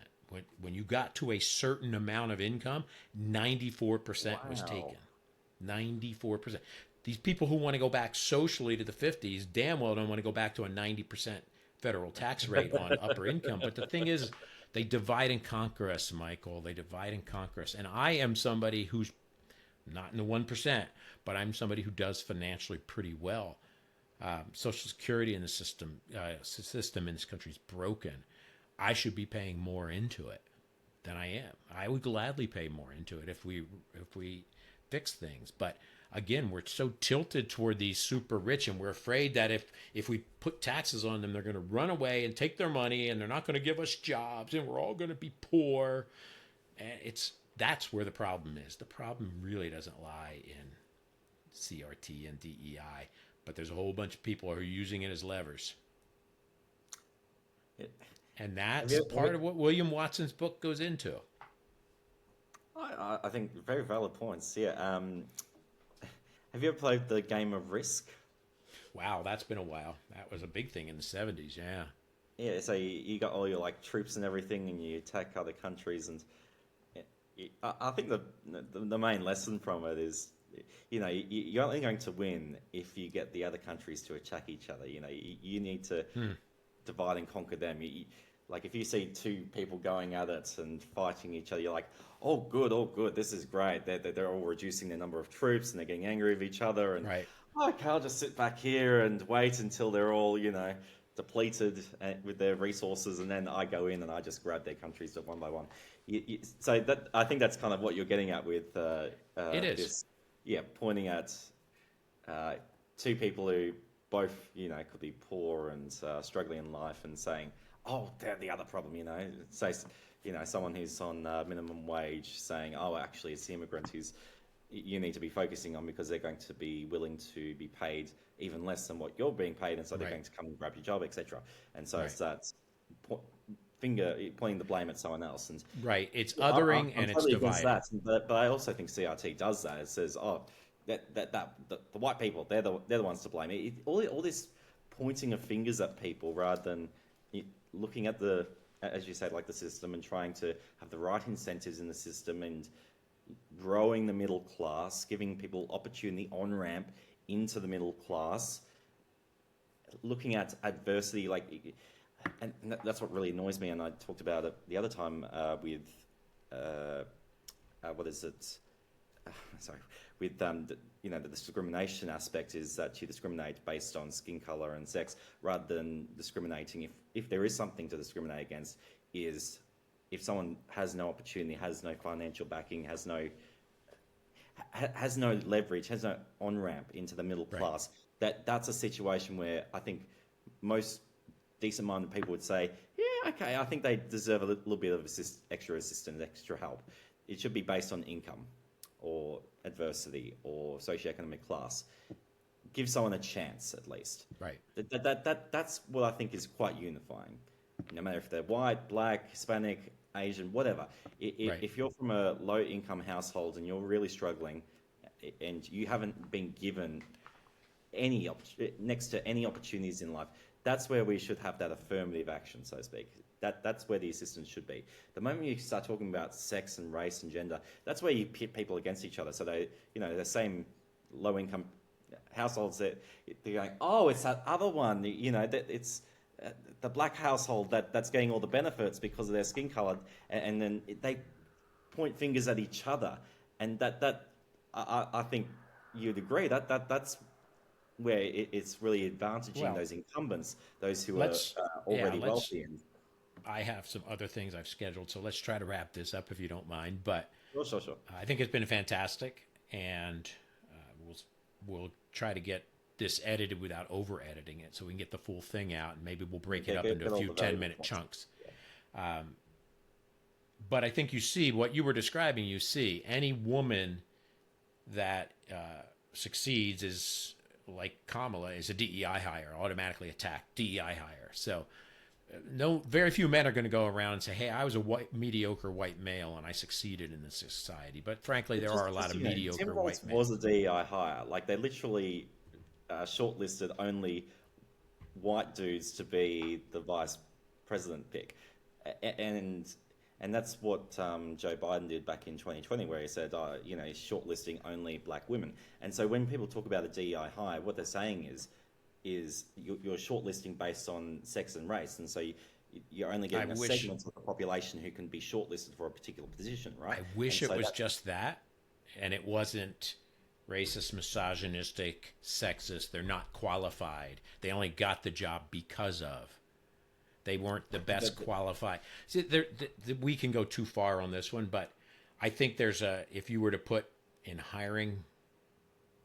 When you got to a certain amount of income, 94% was taken. 94%. These people who want to go back socially to the 50s damn well don't want to go back to a 90% federal tax rate on upper income. But the thing is, they divide and conquer us, Michael. They divide and conquer us. And I am somebody who's not in the 1%, but I'm somebody who does financially pretty well. Social Security in the system in this country is broken. I should be paying more into it than I am. I would gladly pay more into it if we fix things. But again, we're so tilted toward these super rich, and we're afraid that if we put taxes on them, they're going to run away and take their money, and they're not going to give us jobs, and we're all going to be poor. And that's where the problem is. The problem really doesn't lie in CRT and DEI. But there's a whole bunch of people who are using it as levers. And that's part of what William Watson's book goes into. I think very valid points. Yeah. Have you ever played the game of Risk? Wow, that's been a while. That was a big thing in the 70s, yeah. Yeah, so you got all your troops and everything, and you attack other countries. And I think the main lesson from it is, you're only going to win if you get the other countries to attack each other. You need to divide and conquer them. If you see two people going at it and fighting each other, you're like, oh good, this is great. They're all reducing their number of troops and they're getting angry with each other. And right. Okay, I'll just sit back here and wait until they're all, depleted with their resources, and then I go in and I just grab their countries one by one. So that, I think that's kind of what you're getting at with It is. this, yeah, pointing at two people who both, could be poor and struggling in life, and saying, oh, they're the other problem, Say, someone who's on minimum wage saying, oh, actually, it's the immigrant who's you need to be focusing on, because they're going to be willing to be paid even less than what you're being paid, and so they're going to come and grab your job, etc. And so it's that pointing the blame at someone else. And it's othering and it's dividing. That, but I also think CRT does that. It says, oh, the white people, they're the ones to blame. All this pointing of fingers at people, rather than looking at the, as you say, like the system, and trying to have the right incentives in the system, and growing the middle class, giving people opportunity, on-ramp into the middle class, looking at adversity, and that's what really annoys me. And I talked about it the other time with the discrimination aspect, is that you discriminate based on skin color and sex, rather than discriminating, if there is something to discriminate against, is if someone has no opportunity, has no financial backing, has no leverage, has no on-ramp into the middle class, that's a situation where I think most decent-minded people would say, yeah, okay, I think they deserve a little bit of extra assistance, extra help. It should be based on income or adversity or socioeconomic class. Give someone a chance, at least. Right. That's what I think is quite unifying. No matter if they're white, black, Hispanic, Asian, whatever. If you're from a low-income household and you're really struggling, and you haven't been given next to any opportunities in life, that's where we should have that affirmative action, so to speak. That's where the assistance should be. The moment you start talking about sex and race and gender, that's where you pit people against each other. So the same low-income households, they're going, oh, it's that other one, it's the black household that's getting all the benefits because of their skin color, and then they point fingers at each other, and I think you'd agree that's where it's really advantaging those incumbents, those who are already wealthy. And I have some other things I've scheduled, so let's try to wrap this up if you don't mind. But sure. I think it's been fantastic, and we'll try to get this edited without over editing it, so we can get the full thing out, and maybe we'll break it up into a few 10-minute chunks. But I think you see what you were describing. You see any woman that succeeds is like Kamala is a DEI hire, automatically attacked DEI hire. So very few men are going to go around and say, hey, I was a mediocre white male and I succeeded in this society. But frankly, there are a lot of mediocre white men. Was a DEI hire. Like, they literally shortlisted only white dudes to be the vice president pick. And that's what Joe Biden did back in 2020, where he said, he's shortlisting only black women. And so when people talk about a DEI hire, what they're saying is you're shortlisting based on sex and race, and so you're only getting a segment of the population who can be shortlisted for a particular position, right? I wish it was just that, and it wasn't racist, misogynistic, sexist. They're not qualified. They only got the job because of. They weren't the best qualified. See, we can go too far on this one, but I think if you were to put in hiring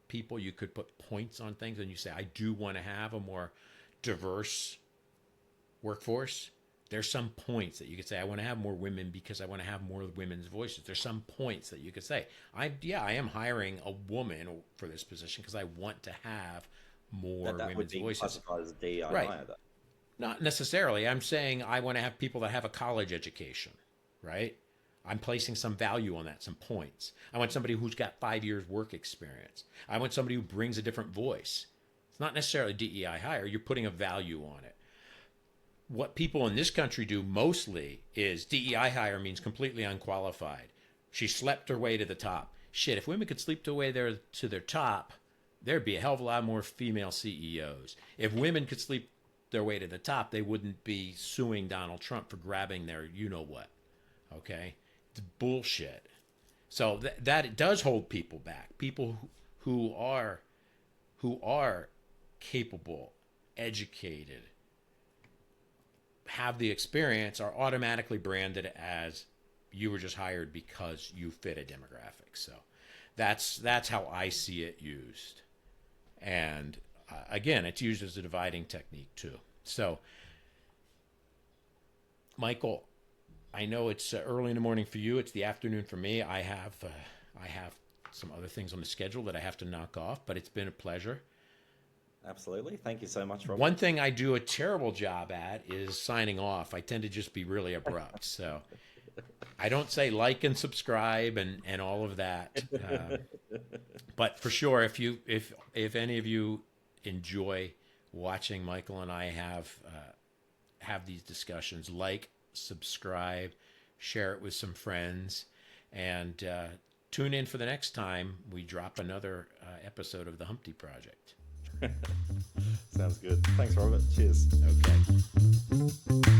people, you could put points on things, and you say, I do want to have a more diverse workforce. There's some points that you could say, I want to have more women because I want to have more women's voices. There's some points that you could say, I am hiring a woman for this position because I want to have more women's voices. Classified as a DEI right. hire, though. Not necessarily. I'm saying I want to have people that have a college education, right? I'm placing some value on that, some points. I want somebody who's got 5 years work experience. I want somebody who brings a different voice. It's not necessarily DEI hire. You're putting a value on it. What people in this country do mostly is DEI hire means completely unqualified. She slept her way to the top. Shit, if women could sleep their way there to their top, there'd be a hell of a lot more female CEOs. If women could sleep their way to the top, they wouldn't be suing Donald Trump for grabbing their you-know-what. Okay? It's bullshit. So that it does hold people back. People who are capable, educated, have the experience are automatically branded as you were just hired because you fit a demographic. So that's how I see it used. And again, it's used as a dividing technique too. So, Michael, I know it's early in the morning for you. It's the afternoon for me. I have some other things on the schedule that I have to knock off, but it's been a pleasure. Absolutely. Thank you so much, Robert. One thing I do a terrible job at is signing off. I tend to just be really abrupt. So I don't say like and subscribe and all of that. But for sure, if any of you enjoy watching Michael and I have these discussions, like, subscribe, share it with some friends, and tune in for the next time we drop another episode of the Humpty Project. Sounds good. Thanks, Robert. Cheers. Okay.